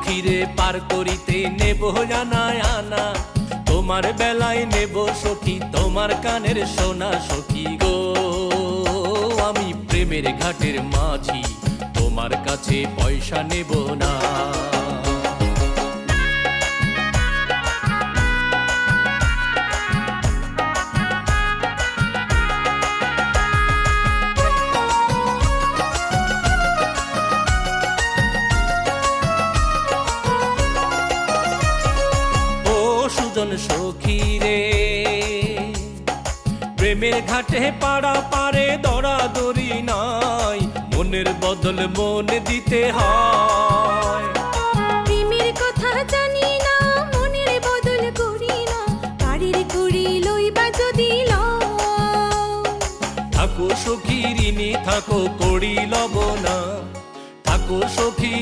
সখীরে পার করিতে নেব জানায় আনা, তোমার বেলায় নেব সখী তোমার কানের সোনা। সখী গো আমি প্রেমের ঘাটের মাঝি, তোমার কাছে পয়সা নেব না। সুজন সখী রে প্রেমের ঘাটে পাড়া পারে দরাদরি নাই, মনের বদল মন দিতে হয়। প্রেমের কথা জানি না মনের বদল করি না, বাড়ির কুড়ি লইবা যদি লও। থাকো সখী ঋণী থাকো করি লব না, থাকো সখী